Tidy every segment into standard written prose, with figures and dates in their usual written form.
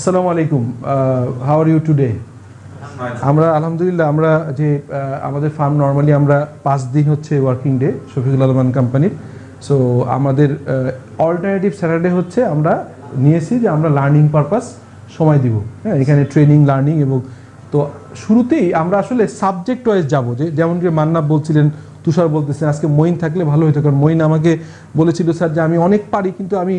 আসসালামু আলাইকুম, how are you today? আমরা আলহামদুলিল্লাহ, আমরা যে আমাদের ফার্ম নর্মালি আমরা 5 দিন হচ্ছে ওয়ার্কিং ডে শফিকুল আলমান কোম্পানির। সো আমাদের অল্টারনেটিভ স্যাটারডে হচ্ছে আমরা নিয়েছি যে আমরা লার্নিং পারপাস সময় দিব। হ্যাঁ, এখানে ট্রেনিং লার্নিং এবং তো শুরুতেই আমরা আসলে সাবজেক্ট ওয়াইজ যাবো, যে যেমন কি মান্নাব বলছিলেন, তুষার বলতেছেন আজকে মঈন থাকলে ভালো হতো, কারণ মঈন আমাকে বলেছিল স্যার যে আমি অনেক পারি কিন্তু আমি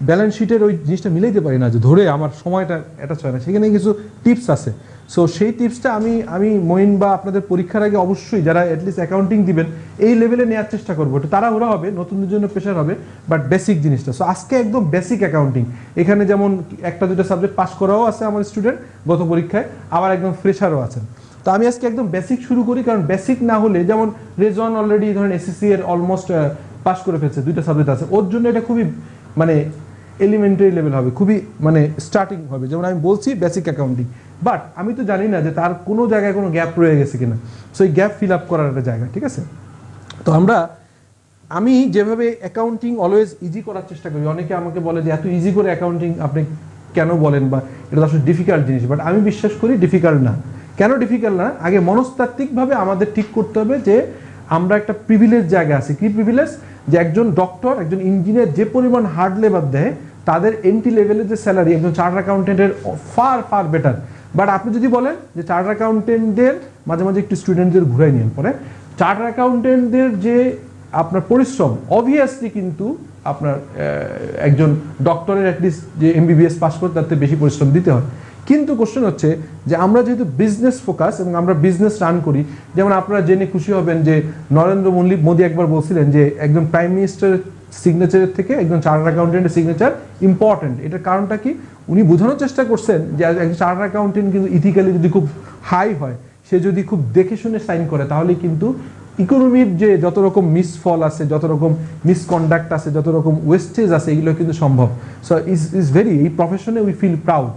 ব্যালেন্স শিটের ওই জিনিসটা মিলাইতে পারি না, যে ধরে আমার সময়টা অ্যাটাচ হয় না, সেখানে কিছু টিপস আছে। সো সেই টিপসটা আমি মঈন বা আপনাদের পরীক্ষার আগে অবশ্যই যারা অ্যাটলিস্ট অ্যাকাউন্টিং দিবেন এই লেভেলে নেওয়ার চেষ্টা করবো। একটু তাড়াহুড়া হবে, নতুনদের জন্য প্রেশার হবে, বাট বেসিক জিনিসটা। সো আজকে একদম বেসিক অ্যাকাউন্টিং, এখানে যেমন একটা দুটো সাবজেক্ট পাস করাও আছে আমার স্টুডেন্ট গত পরীক্ষায়, আবার একদম ফ্রেশারও আছেন। তো আমি আজকে একদম বেসিক শুরু করি, কারণ বেসিক না হলে, যেমন রেজন অলরেডি ধরেন এসএসসি এর অলমোস্ট পাস করে ফেলছে, 2টা সাবজেক্ট আছে, ওর জন্য এটা খুবই মানে এলিমেন্টারি লেভেল হবে, খুবই মানে স্টার্টিং হবে। যেমন আমি বলছি বেসিক অ্যাকাউন্টিং, বাট আমি তো জানি না যে তার কোনো জায়গায় কোনো গ্যাপ রয়ে গেছে কিনা। সো এই গ্যাপ ফিল আপ করার একটা জায়গা, ঠিক আছে? তো আমি যেভাবে অ্যাকাউন্টিং অলওয়েজ ইজি করার চেষ্টা করি, অনেকে আমাকে বলে যে এত ইজি করে অ্যাকাউন্টিং আপনি কেন বলেন, বা এটা তো আসলে ডিফিকাল্ট জিনিস, বাট আমি বিশ্বাস করি ডিফিকাল্ট না। কেন ডিফিকাল্ট না? আগে মনস্তাত্ত্বিকভাবে আমাদের ঠিক করতে হবে যে আমরা একটা প্রিভিলেজ জায়গা আছে। কি প্রিভিলেজ? যে একজন ডক্টর, একজন ইঞ্জিনিয়ার যে পরিমাণ হার্ড লেবার দেয়, তাদের এন্ট্রি লেভেলের যে স্যালারি একজন চার্টার্ড অ্যাকাউন্টেন্টের ফার ফার বেটার। বাট আপনি যদি বলেন যে চার্টার্ড অ্যাকাউন্টেন্টদের মাঝে মাঝে একটু স্টুডেন্টদের ঘুরাই নিয়ে পরে, চার্টার্ড অ্যাকাউন্টেন্টদের যে আপনার পরিশ্রম অবভিয়াসলি কিন্তু আপনার একজন ডক্টরের অ্যাটলিস্ট যে এমবিবিএস পাস করে তার থেকে বেশি পরিশ্রম দিতে হয়। কিন্তু কোশ্চেন হচ্ছে যে আমরা যেহেতু বিজনেস ফোকাস এবং আমরা বিজনেস রান করি, যেমন আপনারা জেনে খুশি হবেন যে নরেন্দ্র মোদী একবার বলছিলেন যে একজন প্রাইম মিনিস্টারের সিগনেচারের থেকে একজন চার্টার্ড অ্যাকাউন্টেন্টের সিগনেচার ইম্পর্টেন্ট। এটার কারণটা কি? উনি বোঝানোর চেষ্টা করছেন যে একজন চার্টার্ড অ্যাকাউন্টেন্ট কিন্তু ইথিক্যালি যদি খুব হাই হয়, সে যদি খুব দেখে শুনে সাইন করে, তাহলে কিন্তু ইকোনমির যে যত রকম মিসফল আছে, যত রকম মিসকন্ডাক্ট আছে, যত রকম ওয়েস্টেজ আছে, এগুলো কিন্তু সম্ভব। সো ইজ ভেরি, এই প্রফেশনে উই ফিল প্রাউড।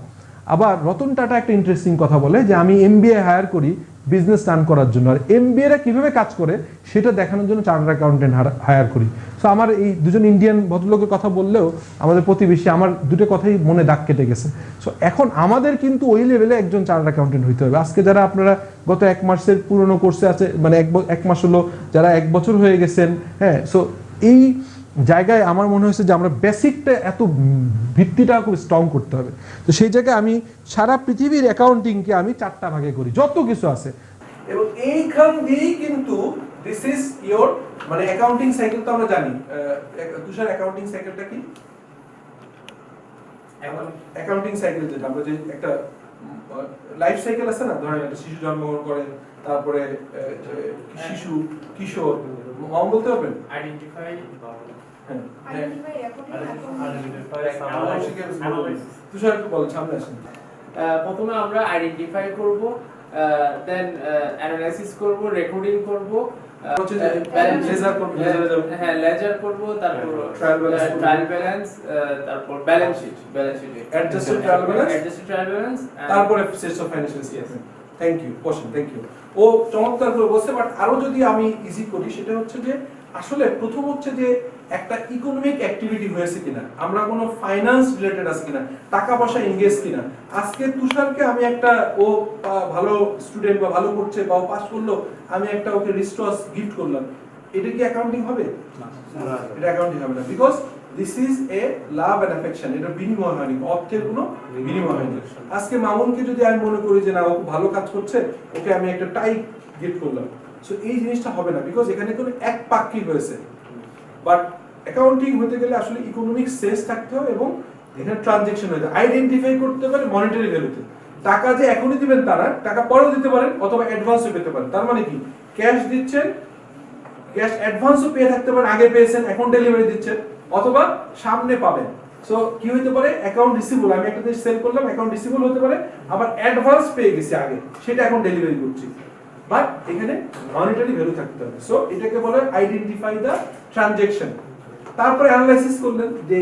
আবার রতন টাটা একটা ইন্টারেস্টিং কথা বলে যে আমি এমবিএ হায়ার করি বিজনেস রান করার জন্য, আর এমবিএরা কীভাবে কাজ করে সেটা দেখানোর জন্য চার্টার্ড অ্যাকাউন্টেন্ট হায়ার করি। সো আমার এই দুজন ইন্ডিয়ান ভদ্রলোকের কথা বললেও আমাদের প্রতিবেশী, আমার দুটো কথাই মনে দাগ কেটে গেছে। সো এখন আমাদের কিন্তু ওই লেভেলে একজন চার্টার্ড অ্যাকাউন্টেন্ট হইতে হবে। আজকে যারা আপনারা গত 1 মাসের পুরনো কোর্সে আছে, মানে এক মাস হলো, যারা 1 বছর হয়ে গেছেন, হ্যাঁ, সো এই জায়গায় আমার মনে হয়েছে যে আমরা বেসিকটা এত ভিত্তিটা খুব স্ট্রং করতে হবে। তো সেই জায়গায় আমি সারা পৃথিবীর অ্যাকাউন্টিংকে আমি 4টা ভাগে করি, যত কিছু আছে, এবং এইখান দিয়েই কিন্তু দিস ইজ ইওর মানে অ্যাকাউন্টিং সাইকেল। তো আমরা জানি তুষার অ্যাকাউন্টিং সাইকেলটা কি? অ্যাকাউন্টিং সাইকেল যেটা আমরা যে একটা লাইফ সাইকেল আছে না, ধরেন একটা শিশু জন্মগ্রহণ করে, তারপরে শিশু, কিশোর, নাম বলতে পারবেন? আইডেন্টিফাই, তুষার একটু বলেন, সামনে আসেন। প্রথমে আমরা আইডেন্টিফাই করব, দেন অ্যানালাইসিস করব, রেকর্ডিং করব, লেজার করব, তারপর ট্রায়াল ব্যালেন্স, তারপর balance sheet, adjusted trial balance, তারপরে sets of financial statement. Thank you question, thank you. ও চমৎকার করে বলছে, বাট আরো যদি আমি ইজি করি, সেটা হচ্ছে যে আসলে প্রথম হচ্ছে যে একটা ইকোনমিক অ্যাক্টিভিটি হয়েছে কিনা, আমরা কোনো ফাইন্যান্স রিলেটেড আছে কিনা, টাকা পয়সা এনগেজ কিনা। আজকে তুষারকে আমি একটা, ও ভালো স্টুডেন্ট বা ভালো করছে বা পাস করলো, আমি একটা ওকে রিস্টস গিফট করলাম, এটা কি অ্যাকাউন্টিং হবে? না, এটা অ্যাকাউন্টিং হবে না, because this is a love and affection. এটা বিনিময় হয়নি, অর্থের কোনো বিনিময় হয়নি। আজকে মামুনকে যদি আমি মনে করি যে না, ও ভালো কাজ করছে, ওকে আমি একটা টাই গিফট করলাম, সো এই জিনিসটা হবে না, বিকজ এখানে কোনো এক পাক্ষিক হয়েছে। বাট অ্যাকাউন্টিং হতে গেলে আসলে ইকোনমিক সেন্স থাকতে হবে এবং এখানে ট্রানজ্যাকশন হতে আইডেন্টিফাই করতে পারে মনিটারি ভ্যালুতে। টাকা যে এখনই দিবেন তারা, টাকা পরেও দিতে পারেন অথবা অ্যাডভান্সও পেতে পারেন। তার মানে কি, ক্যাশ দিচ্ছেন, ক্যাশ অ্যাডভান্সও পেয়ে থাকতে পারেন, আগে পেয়েছেন এখন ডেলিভারি দিচ্ছেন, অথবা সামনে পাবেন। সো কি হতে পারে, অ্যাকাউন্ট রিসিভেবল, আমি একটা জিনিস সেল করলাম, অ্যাকাউন্ট রিসিভেবল হতে পারে, আবার অ্যাডভান্স পেয়ে গেছি আগে, সেটা এখন ডেলিভারি করছি, বাট এখানে মনিটারি ভ্যালু থাকতে হবে। সো এটাকে বলে আইডেন্টিফাই দ্য ট্রানজ্যাকশন। তারপরে অ্যানালাইসিস করলেন যে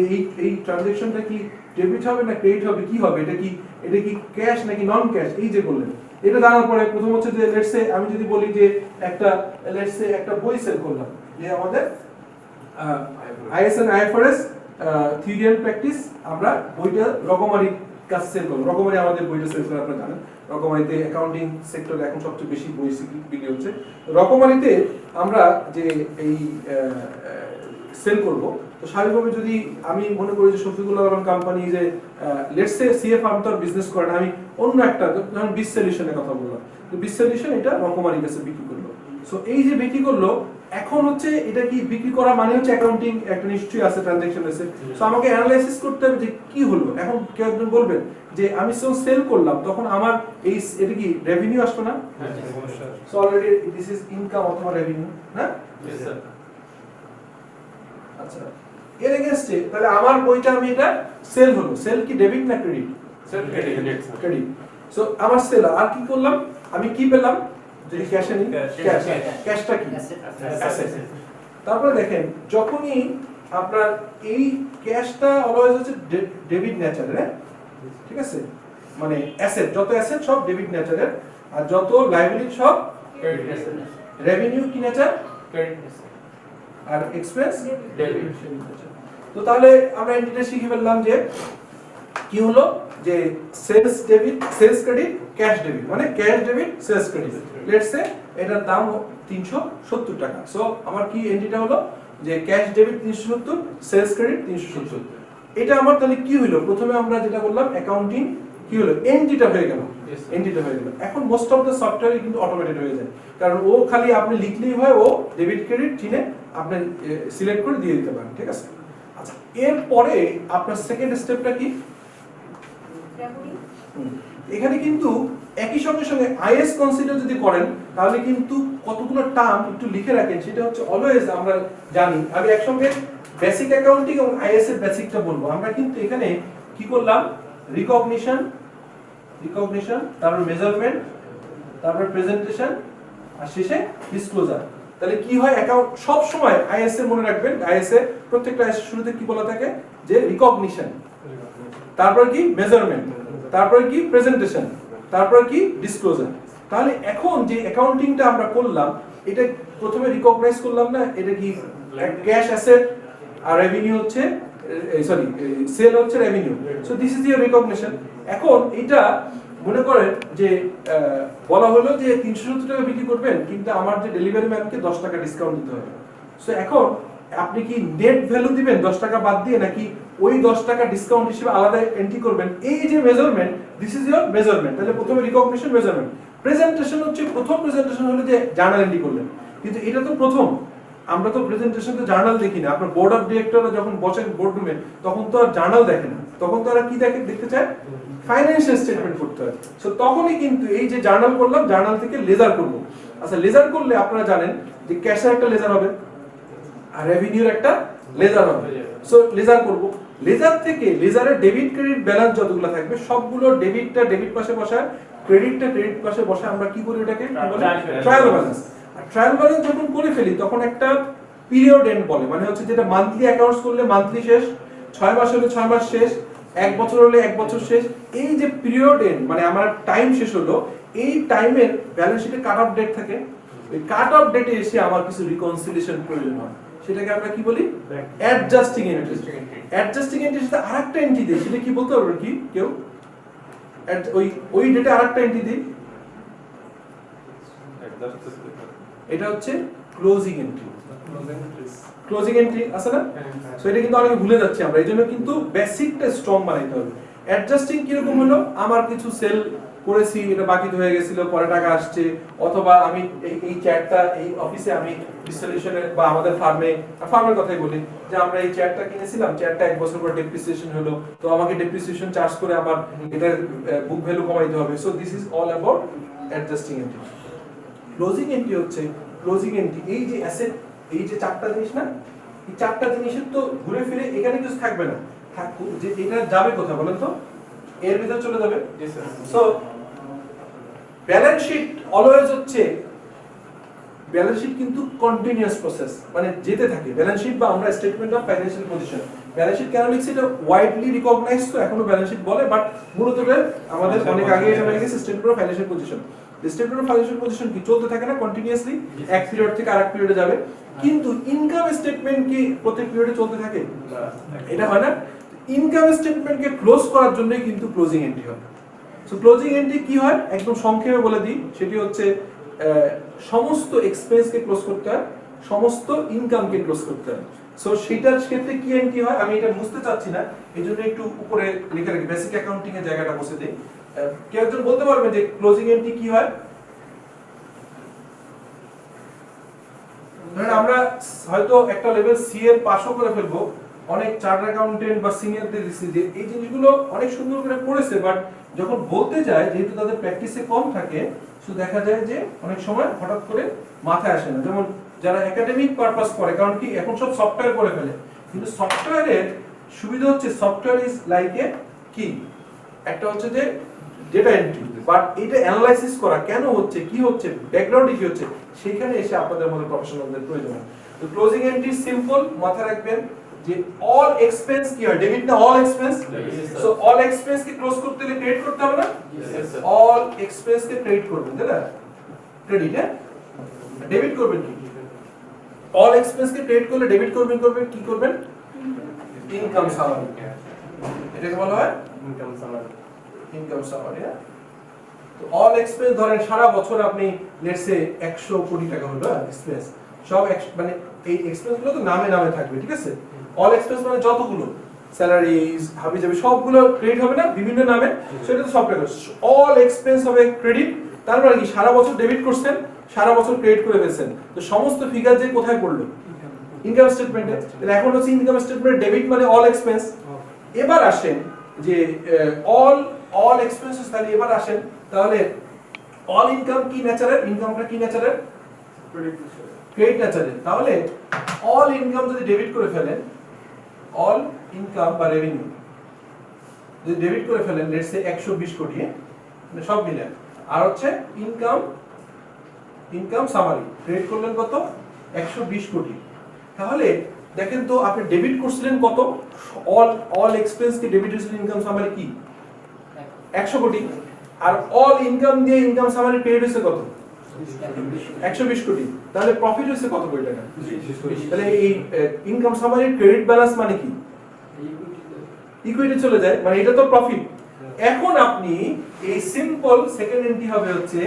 এই ট্রানজ্যাকশনটা কি ডেবিট হবে না ক্রেডিট হবে, কি হবে, এটা কি ক্যাশ নাকি নন ক্যাশ, এই যে বললেন। এটা জানার পরে প্রথম হচ্ছে যে লেটস সে আমি যদি বলি যে একটা বই সেল করলাম, যে আমাদের IS and IFRS theory and practice, আমরা বইটা রকমারি কাজ সেল করবো। রকমারি আমাদের বইটা সেল করে আপনারা জানেন, রকমারিতে অ্যাকাউন্টিং সেক্টরে এখন সবচেয়ে বেশি বই বিক্রি হচ্ছে। রকমারিতে আমরা যে এই সেল করব, তো স্বাভাবিকভাবে যদি আমি মনে করি যে শফিকুল আলম কোম্পানি যে লেটস সে সিএ ফার্ম তো বিজনেস করে না, আমি অন্য একটা ধরুন বিস সলিউশনের কথা বললাম, তো বিস সলিউশন এটা রকমারি কাছে বিক্রি করলো। সো এই যে বিক্রি করলো, এখন হচ্ছে এটা কি বিক্রি করা মানে হচ্ছে অ্যাকাউন্টিং একটা নিশ্চয়ই আছে, ট্রানজাকশন আছে। সো আমাকে অ্যানালাইসিস করতে হবে যে কি হলো। এখন কেউ একজন বলবেন যে আমি সেল করলাম, তখন আমার এই এটা কি রেভিনিউ আসবে না? So already this is income অথবা রেভিনিউ না? আচ্ছা, এর এগেইনস্টে তাহলে আমার বইটা আমি এটা সেল হলো, সেল কি ডেবিট না ক্রেডিট? Sale credit. সো আমার সেল, আর কি করলাম আমি, কি পেলাম যদি ক্যাশে নিই, ক্যাশ, ক্যাশটা কি অ্যাসেট। তারপরে দেখেন যখনই আপনার এই ক্যাশটা অলওয়েজ হচ্ছে ডেবিট নেচারের, ঠিক আছে, মানে অ্যাসেট, যত অ্যাসেট সব ডেবিট নেচারের, আর যত লায়াবিলিটি সব ক্রেডিট নেচারের। রেভিনিউ কি নেচার? Credit nature. আর এক্সপেন্স ডেবিট। তো তাহলে আমরা এন্টিটি শিখে ফেললাম যে কি হলো, যে sales debit, sales credit, cash debit, মানে cash debit, sales credit. Let's say এটার দাম 370 টাকা। সো আমার কি এন্টিটা হলো যে ক্যাশ ডেবিট 370, সেলস ক্রেডিট 370। এটা আমার তাহলে কি হলো, প্রথমে আমরা যেটা বললাম অ্যাকাউন্টিং কি হলো, এন্টিটা হয়ে গেল, এন্টিটা হয়ে গেল। এখন মোস্ট অফ দ্য সফটওয়্যার কিন্তু অটোমেটেড হয়ে যায়, কারণ ও খালি আপনি লিখলেই হয়, ও ডেবিট ক্রেডিট চিনে আপনি সিলেক্ট করে দিয়ে দিতে পারেন, ঠিক আছে। আচ্ছা, এরপরে আপনার সেকেন্ড স্টেপটা কি, এখানে কিন্তু একই সঙ্গে সঙ্গে আইএস কনসিডার যদি করেন, তাহলে কিন্তু কতগুলো টার্ম একটু লিখে রাখেন। সেটা হচ্ছে অলওয়েজ আমরা জানি, আমি একসঙ্গে বেসিক অ্যাকাউন্টিং এবং আইএস এর বেসিকটা বলবো। আমরা কিন্তু এখানে কি করলাম, রিকগনিশন, তারপর মেজারমেন্ট, তারপর প্রেজেন্টেশন, আর শেষে ডিসক্লোজার। তাহলে কি হয়, অ্যাকাউন্ট সব সময় আইএস এর মনে রাখবেন, আইএস এর প্রত্যেকটা আইএস শুরুতে কি বলা থাকে, যে রিকগনিশন, তারপর কি মেজারমেন্ট, তারপর কি প্রেজেন্টেশন, তারপর কি ডিসক্লোজার। তাহলে এখন যে অ্যাকাউন্টিংটা আমরা করলাম, এটা প্রথমে রিকগনাইজ করলাম না, এটা কি ক্যাশ অ্যাসেট আর রেভিনিউ হচ্ছে, সরি সেল হচ্ছে revenue. So this is your recognition. এখন এটা মনে করেন যে বলা হলো যে 370 টাকা বিক্রি করবেন, কিন্তু আমার যে ডেলিভারি ম্যানকে 10 টাকা ডিসকাউন্ট দিতে হবে। সো এখন আপনি কি নেট ভ্যালু দিবেন 10 টাকা বাদ দিয়ে, নাকি ওই 10 টাকা ডিসকাউন্ট হিসেবে আলাদা এন্ট্রি করবেন? এই যে measurement, this is your measurement. তাহলে প্রথমে রিকগনিশন, মেজারমেন্ট, প্রেজেন্টেশন হচ্ছে প্রথম প্রেজেন্টেশন হলো যে জার্নাল এন্ট্রি করলেন, কিন্তু এটা তো প্রথম, আমরা তো প্রেজেন্টেশন তো জার্নাল দেখি না। আপনার বোর্ড অফ ডিরেক্টররা যখন বসেন বোর্ড রুমে, তখন তো আর জার্নাল দেখেন না, তখন তো আর কি দেখতে চায়, ফাইন্যান্সিয়াল স্টেটমেন্ট করতে হয়। সো তখনই কিন্তু এই যে জার্নাল করলাম, জার্নাল থেকে লেজার করব। আচ্ছা, লেজার করলে আপনারা জানেন যে ক্যাশের একটা লেজার হবে আর রেভিনিউর একটা লেজার হবে। সো লেজার করব, লেজার থেকে লেজারের ডেবিট ক্রেডিট ব্যালেন্স যতগুলো থাকবে সবগুলো ডেবিটটা ডেবিট পাশে বসায়, ক্রেডিটটা ক্রেডিট পাশে বসায়। আমরা কি করি, এটাকে কি বলে, ট্রায়াল ব্যালেন্স। আর ট্রায়াল ব্যালেন্স যখন করে ফেলি, তখন একটা পিরিয়ড এন্ড বলে, মানে হচ্ছে যেটা মান্থলি অ্যাকাউন্টস করলে মান্থলি শেষ, 6 মাস হলে 6 মাস শেষ, 1 বছর হলে 1 বছর শেষ। এই যে পিরিয়ড এন্ড মানে আমার টাইম শেষ হলো, এই টাইমের ব্যালেন্স শিটে কাট অফ ডেট থাকে। ওই কাট অফ ডেটে এসে আমার কিছু রিকনসিলিয়েশন প্রয়োজন হয়, সেটাকে আমরা কি বলি, অ্যাডজাস্টিং এন্ট্রি। অ্যাডজাস্টিং এন্ট্রির সাথে আরেকটা এন্ট্রি দেই, সেটা কি বলতে পারবেন কি কেউ? ওই ডেটে আরেকটা এন্ট্রি দিই, এটা হচ্ছে ক্লোজিং এন্ট্রি। ক্লোজিং এন্ট্রি আছে না? সো এটা কিন্তু অনেকে ভুলে যাচ্ছে আমরা, এইজন্য কিন্তু বেসিকটা স্ট্রং বানাইতে হবে। অ্যাডজাস্টিং কি রকম হলো, আমার কিছু সেল করেছি, এটা বাকি হয়ে গেছিল, পরে টাকা আসছে, অথবা আমি এই চেয়ারটা এই অফিসে আমি ডিসলিউশনে বা আমাদের ফার্মের কথাই বলি, যে আমরা এই চেয়ারটা কিনেছিলাম, চেয়ারটা 1 বছর পর ডেপ্রিসিয়েশন হলো, তো আমাকে ডেপ্রিসিয়েশন চার্জ করে আমার এটার বুক ভ্যালু কমাইতে হবে। So this is all about adjusting entry. Closing entry হচ্ছে, ক্লোজিং এন্ট্রি এই যে অ্যাসেট, এই যে 4টা জিনিস না, এই 4টা জিনিসের তো ঘুরে ফিরে এখানে কিছু থাকবে না, থাকবো যে এটা যাবে কোথায় বলেন তো, এর ভিতরে চলে যাবে। সো ব্যালেন্স শিট অলওয়েজ হচ্ছে, ব্যালেন্স শিট কিন্তু কন্টিনিউয়াস প্রসেস, মানে যেতে থাকে ব্যালেন্স শিট, বা আমরা statement of financial position. Balance sheet কেন লিখছি, এটা ওয়াইডলি রিকগনাইজ, তো এখনো ব্যালেন্স শিট বলে, বাট মূলত আমাদের অনেক আগে এটা হয়ে গেছে statement of financial position. Statement of financial position কি চলতে থাকে না কন্টিনিউয়াসলি, এক পিরিয়ড থেকে আরেক পিরিয়ডে যাবে, কিন্তু ইনকাম স্টেটমেন্ট কি প্রত্যেক পিরিয়ডে চলতে থাকে? এটা হয় না। ইনকাম স্টেটমেন্টকে ক্লোজ করার জন্যই কিন্তু ক্লোজিং এন্ট্রি হয়। সো ক্লোজিং এন্ট্রি কি হয় একদম সংক্ষেপে বলে দিই, সেটি হচ্ছে সমস্ত এক্সপেন্সকে ক্লোজ করতে হয়, সমস্ত ইনকামকে ক্লোজ করতে হয়। সো সেটার ক্ষেত্রে কি এন্ট্রি হয় আমি এটা বুঝতে চাচ্ছি না, এই জন্য একটু উপরে লিখে রাখি, বেসিক অ্যাকাউন্টিং এর জায়গাটা বসে দিই। কেউ একজন বলতে পারবে যে ক্লোজিং এন্ট্রি কি হয়? ধরেন আমরা হয়তো একটা লেভেল সি এর পাসও করে ফেলবো, অনেক চার্টার্ড অ্যাকাউন্টেন্ট বা সিনিয়রদের দিচ্ছি যে এই জিনিসগুলো অনেক সুন্দর করে পড়েছে, বাট যখন বলতে যায় যেহেতু তাদের প্র্যাকটিসে কম থাকে, সো দেখা যায় যে অনেক সময় হঠাৎ করে মাথায় আসে না। যেমন যারা একাডেমিক পারপাস করে, কারণ কি এখন সব সফটওয়্যার করে ফেলে, কিন্তু সফটওয়্যারের সুবিধা হচ্ছে সফটওয়্যার ইজ লাইক এ কি, একটা হচ্ছে যে ডেটা এন্ট্রি, বাট এটা অ্যানালাইসিস করা কেন হচ্ছে, কি হচ্ছে, ব্যাকগ্রাউন্ডে কি হচ্ছে, সেখানে এসে আপনাদের মতো প্রফেশনালদের প্রয়োজন হয়। তো ক্লোজিং এন্ট্রি সিম্পল, মাথায় রাখবেন যে অল এক্সপেন্স কি হয়, ডেবিট না all expense, so all expense কে ক্লোজ করতে হলে ক্রেডিট করতে হবে না, অল এক্সপেন্স কে ক্রেডিট করবেন, তাই না, ক্রেডিট, হ্যাঁ, ডেবিট করবেন কি, অল এক্সপেন্স কে ক্রেডিট করলে ডেবিট করবেন কি করবেন, ইনকাম সামারি, এটাকে বলা হয় ইনকাম সামারি, ইনকাম সামারি। তো অল এক্সপেন্স ধরেন সারা বছর আপনি লেটস সে 100 কোটি টাকা হলো এক্সপেন্স, সব মানে এই এক্সপেন্স গুলো তো নামে নামে থাকবে, ঠিক আছে, অল এক্সপেন্স মানে যতগুলো স্যালারিজ হাবিজাবি সবগুলো ক্রেডিট হবে না বিভিন্ন নামে, সেটা তো সব টাকা, অল এক্সপেন্স হবে ক্রেডিট, তার মানে কি সারা বছর ডেবিট করছেন, সারা বছর ক্রেডিট করে ফেলছেন, তো সমস্ত ফিগার যে কোথায় পড়লো, ইনকাম স্টেটমেন্টে। তাহলে এখন হচ্ছে ইনকাম স্টেটমেন্ট ডেবিট মানে অল এক্সপেন্স। এবার আসেন যে অল এক্সপেন্সেস, তাহলে এবার আসেন তাহলে অল ইনকাম কি নেচারের, ইনকামটা কি নেচারের, ক্রেডিট নেচারের, তাহলে অল ইনকাম যদি ডেবিট করে ফেলেন, অল ইনকাম বা রেভিনিউ যদি ডেবিট করে ফেলেন লেটস সে 120 কোটি, মানে সব মিলে, আর হচ্ছে ইনকাম সামারি ক্রেডিট করলেন কত 120 কোটি, তাহলে দেখেন তো আপনি ডেবিট করছিলেন কত, অল এক্সপেন্স কি ডেবিট হয়েছিল ইনকাম সামারি কি 100 কোটি, আর অল ইনকাম দিয়ে ইনকাম সামারি পেড হয়েছে কত 120 কোটি, তাহলে প্রফিট হয়েছে কত কোটি টাকা, তাহলে এই ইনকাম সামারির ক্রেডিট ব্যালেন্স মানে কি, ইকুইটি চলে যায়, মানে এটা তো প্রফিট। এখন আপনি এই সিম্পল সেকেন্ড এন্ট্রি হবে হচ্ছে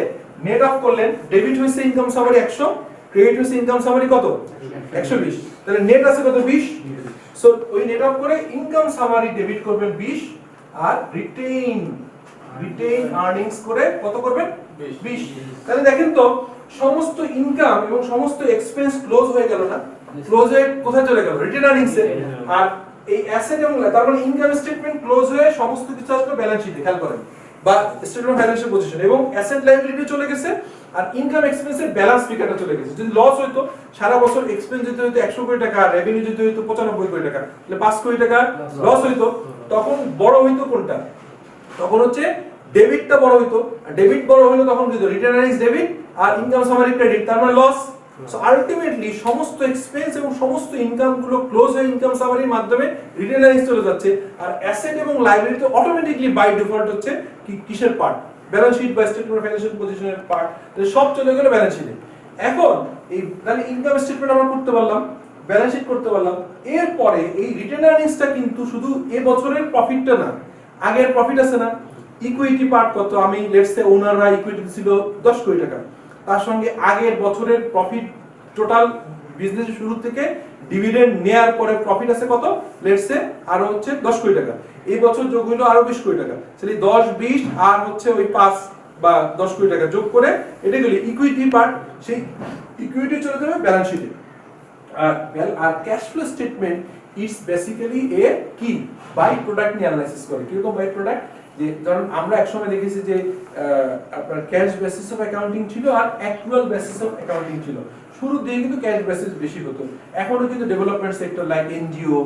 নেট অফ করলেন, ডেবিট হয়েছে ইনকাম সামারি 100, ক্রেডিট হয়েছে ইনকাম সামারি কত 120, তাহলে নেট আছে কত 20, সো ওই নেট অফ করে ইনকাম সামারি ডেবিট করবেন 20, আর রিটেইন আর্নিংস করে কত করবেন 20, তাহলে দেখেন তো সমস্ত ইনকাম এবং সমস্ত এক্সপেন্স ক্লোজ হয়ে গেল না, ক্লোজ হয়ে কোথায় চলে গেল, রিটেইন আর্নিংসে, আর এই অ্যাসেট এবং তার মানে ইনকাম স্টেটমেন্ট ক্লোজ হয়ে সমস্ত কিছু আসলে ব্যালেন্স শিটে, খেয়াল করেন, বা স্টেটমেন্ট অফ ফাইন্যান্সিয়াল পজিশন, এবং অ্যাসেট লায়াবিলিটি চলে গেছে, আর ইনকাম এক্সপেন্সের ব্যালেন্স ফিগারটা চলে গেছে। যদি লস হইতো সারা বছর এক্সপেন্স যেতে হইতো 100 কোটি টাকা, রেভিনিউ যেতে হইতো 95 কোটি টাকা, তাহলে 5 কোটি টাকা লস হইতো, তখন বড় হইতো কোনটা, তখন হচ্ছে ডেবিটটা বড় হইতো, আর ডেবিট বড় হইলো তখন কি হতো, রিটেইন আর্নিংস ডেবিট আর ইনকাম সামারি ক্রেডিট, তার মানে লস। সো আলটিমেটলি সমস্ত এক্সপেন্স এবং সমস্ত ইনকাম গুলো ক্লোজ হয়ে ইনকাম সামারির মাধ্যমে রিটেইন আর্নিংস চলে যাচ্ছে, আর অ্যাসেট এবং লায়াবিলিটি অটোমেটিক্যালি বাই ডিফল্ট হচ্ছে কি কিসের পার্ট, ব্যালেন্স শিট বা স্টেটমেন্ট অফ ফাইন্যান্সিয়াল পজিশনের পার্ট, তাহলে সব চলে গেল ব্যালেন্স শিটে। এখন এই তাহলে ইনকাম স্টেটমেন্ট আমরা করতে পারলাম, ব্যালেন্স শিট করতে পারলাম, এরপরে এই রিটেইন আর্নিংসটা কিন্তু শুধু এই বছরের প্রফিটটা না, আগের প্রফিট আছে না, ইকুইটি পার্ট কত, আমি লেটস সে ওনাররা ইকুইটি ছিল 10 কোটি টাকা, তার সঙ্গে আগের বছরের প্রফিট টোটাল বিজনেস শুরু থেকে ডিভিডেন্ড নেয়ার পরে প্রফিট আছে কত, লেটস সে আরো হচ্ছে 10 কোটি টাকা, এই বছর যোগ হলো আরো 20 কোটি টাকা, তাহলে 10 20 আর হচ্ছে ওই 5 বা 10 কোটি টাকা যোগ করে এটা গেলে ইকুইটি পার্ট, সেই ইকুইটি চলে যাবে ব্যালেন্স শিটে। আর cash flow statement it's basically a কি বাই প্রোডাক্ট নিয়ে অ্যানালাইসিস করে। কিরকম বাই প্রোডাক্ট, যে ধরুন আমরা একসময় দেখেছি যে আপনার ক্যাশ বেসিস অফ অ্যাকাউন্টিং ছিল আর অ্যাকচুয়াল বেসিস অফ অ্যাকাউন্টিং ছিল, শুরুর দিকে কিন্তু ক্যাশ বেসিস বেশি হতো, এখনো কিন্তু development sector like NGO,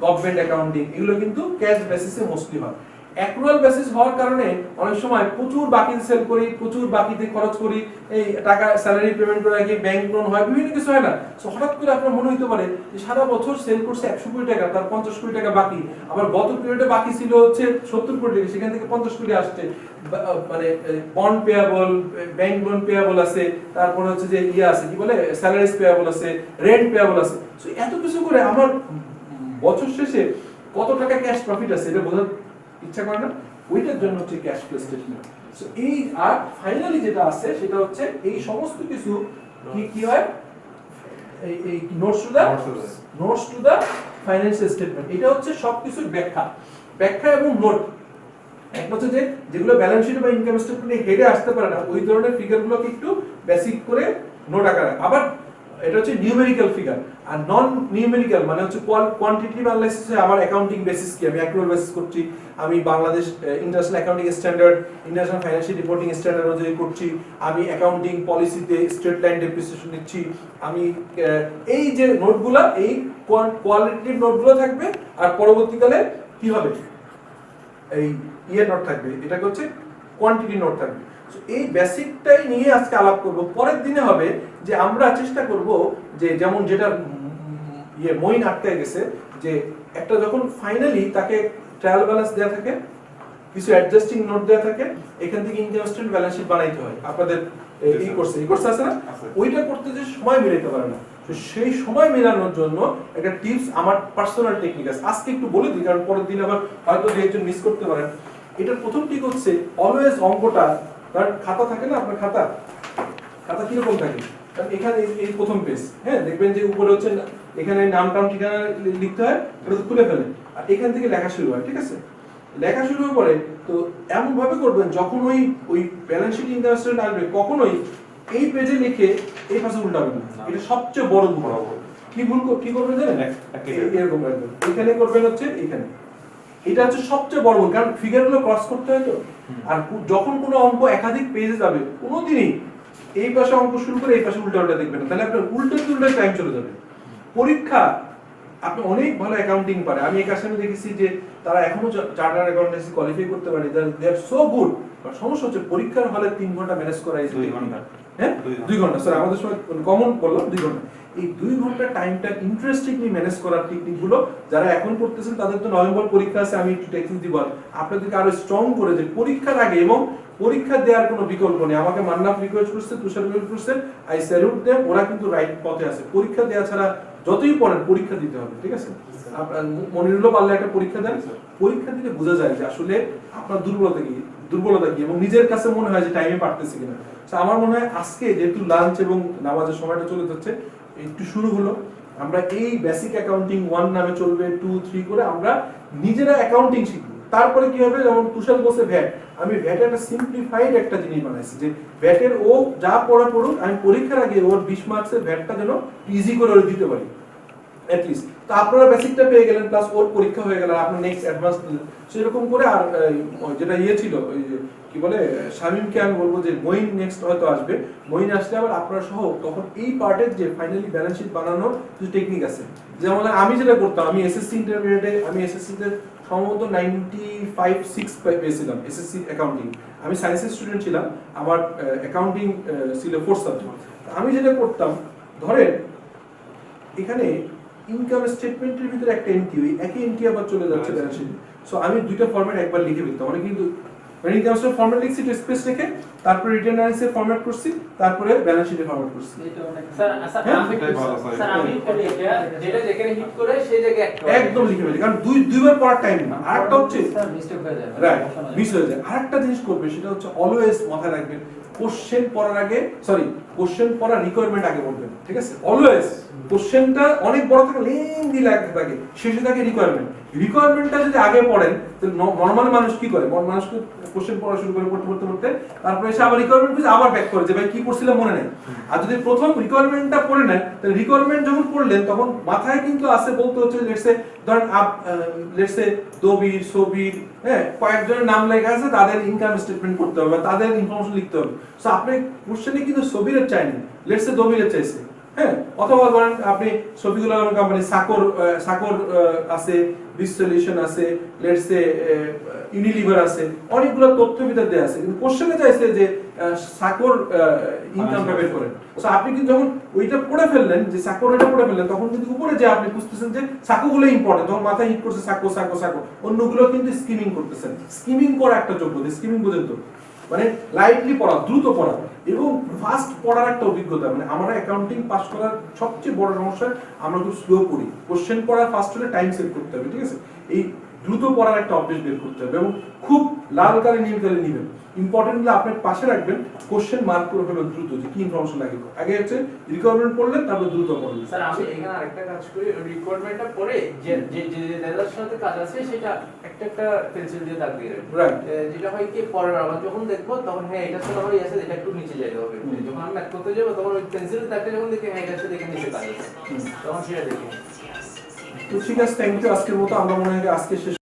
government accounting এগুলো কিন্তু ক্যাশ বেসিসে মোস্টলি হয়। অ্যাকচুয়াল বেসিস হওয়ার কারণে অনেক সময় প্রচুর বাকিতে সেল করি, প্রচুর বাকিতে খরচ করি, এই টাকা স্যালারি পেমেন্ট করে রাখি, ব্যাংক লোন হয়, বিভিন্ন কিছু হয় না। সো হঠাৎ করে আপনার মনে হতে পারে যে সারা বছর সেল করছে 100 কোটি টাকা, তার 50 কোটি টাকা বাকি, আবার গত পিরিয়ডে বাকি ছিল হচ্ছে 70 কোটি টাকা, সেখান থেকে 50 কোটি আসছে, মানে bond payable, bank loan payable আছে, তারপরে হচ্ছে যে আছে কি বলে স্যালারিজ পেয়াবল আছে, রেন্ট পেয়াবল আছে। সো এত কিছু করে আমার বছর শেষে কত টাকা ক্যাশ প্রফিট আছে এটা বোঝার ইচ্ছা করে না, ওইটার জন্য হচ্ছে ক্যাশ ফ্লো স্টেটমেন্ট। সো এই আর ফাইনালি যেটা আছে সেটা হচ্ছে এই সমস্ত কিছু কি হয়, এই notes to the financial statement, এটা হচ্ছে সবকিছুর ব্যাখ্যা এবং নোট। এক হচ্ছে যে যেগুলো ব্যালেন্স শিট বা ইনকাম স্টেটমেন্টে হেডে আসতে পারে না ওই ধরনের ফিগারগুলোকে একটু বেসিক করে নোট আকারে, আবার এটা হচ্ছে নিউমেরিক্যাল ফিগার। আর নন নিউমেরিক্যাল মানে হচ্ছে কোয়ান্টিটেটিভ অ্যানালাইসিসে আমার অ্যাকাউন্টিং বেসিস কি, আমি অ্যাক্রুয়াল বেসিস করছি, আমি Bangladesh international accounting standard, international financial reporting standard অনুযায়ী করছি, আমি অ্যাকাউন্টিং পলিসিতে স্ট্রেট লাইন ডেপ্রিসিয়েশন নিচ্ছি, আমি এই যে নোটগুলো, এই কোয়ালিটেটিভ নোটগুলো থাকবে। আর পরবর্তীকালে কি হবে, এই নোট থাকবে, এটাকে হচ্ছে কোয়ান্টিটি নোট থাকবে। এই বেসিকটাই নিয়ে আজকে আলাপ করব। পরের দিনে হবে যে আমরা চেষ্টা করব যে যেমন যেটা মইন আটকে গেছে, যে একটা যখন ফাইনালি তাকে ট্রায়াল ব্যালেন্স দেওয়া থাকে, কিছু অ্যাডজাস্টিং নোট দেওয়া থাকে, এখান থেকে ইনকাম স্টেটমেন্ট ব্যালেন্স শিট বানাইতে হয়। আপনাদের এই কোর্সে আছে না, ওইটা করতে যে সময় মিলাইতে পারে না, তো সেই সময় মেলানোর জন্য একটা টিপস, আমার পার্সোনাল টেকনিক আছে, আজকে একটু বলে দিই, কারণ পরের দিন আবার হয়তো একজন মিস করতে পারেন। এটার প্রথম টিপ হচ্ছে অলওয়েজ অঙ্কটা, কারণ খাতা থাকে না, আপনার খাতা কিরকম থাকে, কারণ এখানে এই প্রথম পেজ, হ্যাঁ দেখবেন যে উপরে হচ্ছে এখানে নাম টাম ঠিকানা লিখতে হয়, এটা তো খুলে ফেলে, আর এখান থেকে লেখা শুরু হয়, ঠিক আছে? লেখা শুরু হয়ে পরে তো এমন ভাবে করবেন যখন ওই ব্যালেন্স শিট ইনকাম স্টেটমেন্ট আসবে কখনোই এই পেজে লিখে এই পাশে উল্টাবেন না, এটা সবচেয়ে বড় ভুল। কি করবেন জানেন, এরকম রাখবেন, এখানে করবেন হচ্ছে এখানে, এটা হচ্ছে সবচেয়ে বড় ভুল, কারণ ফিগারগুলো ক্রস করতে হয় তো। আর যখন কোনো অঙ্ক একাধিক পেজে যাবে কোনোদিনই এই পাশে অঙ্ক শুরু করে এই পাশে উল্টা দেখবেন না, তাহলে আপনার উল্টো টাইম চলে যাবে। পরীক্ষা আপনি অনেক ভালো অ্যাকাউন্টিং পারে, আমি এই কাছে দেখেছি যে তারা এখনো চার্টার্ড অ্যাকাউন্টেন্সি কোয়ালিফাই করতে পারে, দে আর সো গুড। বাট সমস্যা হচ্ছে পরীক্ষার হলে 3 ঘন্টা ম্যানেজ করা, 2 ঘন্টা, হ্যাঁ 2 ঘন্টা, স্যার আমাদের সময় কমন বললাম 2 ঘন্টা। এই 2 ঘন্টা টাইমটা ইন্টারেস্টিংলি ম্যানেজ করার টেকনিকগুলো যারা এখন করতেছেন তাদের তো নভেম্বর পরীক্ষা আছে, আমি একটু টেকনিক দিব আপনাদেরকে আরো স্ট্রং করে যে পরীক্ষার আগে এবং পরীক্ষা দেওয়ার কোনো বিকল্প নেই। আমাকে মান্নাফ রিকোয়েস্ট করছে, তুষার রিকোয়েস্ট করছে, আই স্যালুট দেম, ওরা কিন্তু রাইট পথে আছে। পরীক্ষা দেওয়া ছাড়া যতই পড়েন পরীক্ষা দিতে হবে, ঠিক আছে? আপনার মনিরুলও পারলে একটা পরীক্ষা দেন, পরীক্ষা দিলে বোঝা যায় যে আসলে আপনার দুর্বলতা কি এবং নিজের কাছে মনে হয় যে টাইমে পারতেছি কিনা। আমার মনে হয় আজকে যেহেতু লাঞ্চ এবং নামাজের সময়টা চলে যাচ্ছে, একটু শুরু হলো, আমরা এই বেসিক অ্যাকাউন্টিং 1 নামে চলবে, 2, 3 করে আমরা নিজেরা অ্যাকাউন্টিং শিখবো। তারপরে কি হবে, যেমন তুষার বসে ভ্যাট, আমি ভ্যাটের একটা সিম্পলিফাইড একটা জিনিস বানাইছি যে ভ্যাটের ও যা পড়ুক, আমি পরীক্ষার আগে ওর 20 মার্কসের ভ্যাটটা যেন ইজি করে ওর দিতে পারি এট লিস্ট। তো আপনারা বেসিকটা পেয়ে গেলেন, প্লাস ওর পরীক্ষা হয়ে গেল, আপনার নেক্সট অ্যাডভান্স দিলেন সেরকম করে। আর যেটা ছিল ওই যে কি বলে শামিমকে আমি বলবো যে মইন নেক্সট হয়তো আসবে, মইন আসলে আবার আপনারা সহ তখন এই পার্টের যে ফাইনালি ব্যালেন্স শিট বানানোর কিছু টেকনিক আছে। যেমন আমি যেটা করতাম, আমি এসএসসি ইন্টারমিডিয়েটে, আমি এসএসসি-তে সম্ভবত 95-6 পেয়েছিলাম এসএসসি অ্যাকাউন্টিং। আমি সায়েন্সের স্টুডেন্ট ছিলাম, আমার অ্যাকাউন্টিং ছিল 4 সাবজেক্ট। আমি যেটা করতাম, ধরেন এখানে ইনকাম স্টেটমেন্টের ভিতরে একটা এন্ট্রি, ওই একই এন্ট্রি আবার চলে যাচ্ছে ব্যালেন্স শিটে। সো আমি দুইটা ফরম্যাট একবার লিখে ফেলতাম, অনেক কিন্তু ইনকাম স্টেটমেন্ট ফরম্যাট লিখছি, একটু স্পেস রেখে, তারপরে রিটার্ন অ্যানালাইসিস ফরম্যাট করছি, তারপরে ব্যালেন্স শিটে ফরম্যাট করছি। স্যার আমি করি এটা, যেটা যেখানে হিট করে সেই জায়গায় একদম লিখে ফেলি, কারণ দুইবার পড়ার টাইম না। আরেকটা হচ্ছে স্যার মিস্টেক হয়ে যায়, রাইট, মিস হয়ে যায়। আরেকটা জিনিস করবে, সেটা হচ্ছে অলওয়েজ মাথায় রাখবেন, কোশ্চেন পড়ার আগে, কোশ্চেন পড়ার রিকোয়ারমেন্ট আগে বলবেন, ঠিক আছে? অলওয়েজ কোশ্চেনটা অনেক বড় থাকে, লেন্দি লেখা থাকে, শেষে থাকে রিকোয়ারমেন্টটা যদি আগে পড়েন, তাহলে নরমাল মানুষ কি করে, মানুষকে কোশ্চেন পড়া শুরু করে পড়তে তারপরে এসে আবার রিকোয়ারমেন্ট বুঝে আবার ব্যাক করে যে ভাই কি পড়ছিলাম মনে নেই। আর যদি প্রথম রিকোয়ারমেন্টটা পড়ে নেন, তাহলে রিকোয়ারমেন্ট যখন পড়লেন তখন মাথায় কিন্তু আছে বলতে হচ্ছে লেটস সে দবির সবির, হ্যাঁ কয়েকজনের নাম লেখা আছে, তাদের ইনকাম স্টেটমেন্ট করতে হবে, তাদের ইনফরমেশন লিখতে হবে। সো আপনি কোশ্চেনে কিন্তু সবিরের চাইনি, লেটস সে দবিরের চাইছে, হ্যাঁ। অথবা ধরেন আপনি শফিকুল আলম কোম্পানি সাকর আছে, বিস সলিউশন আছে, লেটস সে ইউনিলিভার আছে, অনেকগুলো তথ্য ভিতর দেয়া আছে, কিন্তু কোশ্চেনে চাইছে যে সাকর ইনকামটা বের করেন। সো আপনি কিন্তু যখন ওইটা পড়ে ফেললেন, যে সাকর এটা পড়ে ফেললেন, তখন কিন্তু উপরে যে আপনি বুঝতেছেন যে সাকোগুলো ইম্পর্টেন্ট, তখন মাথায় হিট করছে সাকো, অন্যগুলো কিন্তু স্কিমিং করতেছেন। স্কিমিং করা একটা যোগ্যতা, স্কিমিং বুঝেন তো? মানে লাইটলি পড়া, দ্রুত পড়া এবং ফাস্ট পড়ার একটা অভিজ্ঞতা। মানে আমরা অ্যাকাউন্টিং পাস করার সবচেয়ে বড় সমস্যা, আমরা খুব স্লো পড়ি। কোশ্চেন পড়া ফাস্ট হলে টাইম সেভ করতে হবে, ঠিক আছে? এই দ্রুত পড়ার একটা অভ্যেস বের করতে হবে এবং খুব লাল কালি নীল কালি নিবেন। ইম্পর্টেন্টলি আপনার পাশে রাখবেন, কোশ্চেন মার্ক করে হলো দ্রুত, যে কি ইনফরমেশন লাগে। আগে হচ্ছে রিকোয়ারমেন্ট পড়লেন, তারপর দ্রুত পড়লেন। স্যার আমি এখানে আরেকটা কাজ করি, রিকোয়ারমেন্টটা পড়ে যে যে যে লেদার সাথে কাজ আছে সেটা একটা একটা পেন্সিল দিয়ে দাগ দিয়ে রাখি। রাইট। যেটা হয় কি পরের আবার যখন দেখবো তখন হ্যাঁ এটার সাথে আমার আছে, এটা একটু নিচে যাইতে হবে। যখন আমি ম্যাথ করতে যাবো তখন ওই পেন্সিলের দাগটা যখন দেখি হ্যাঁ এটার সাথে দেখে নিচে কাজ আছে, তখন সেটা দেখি। তো ঠিক আছে, থ্যাংক ইউ। আজকের মতো আমরা মনে হয় আজকে শেষ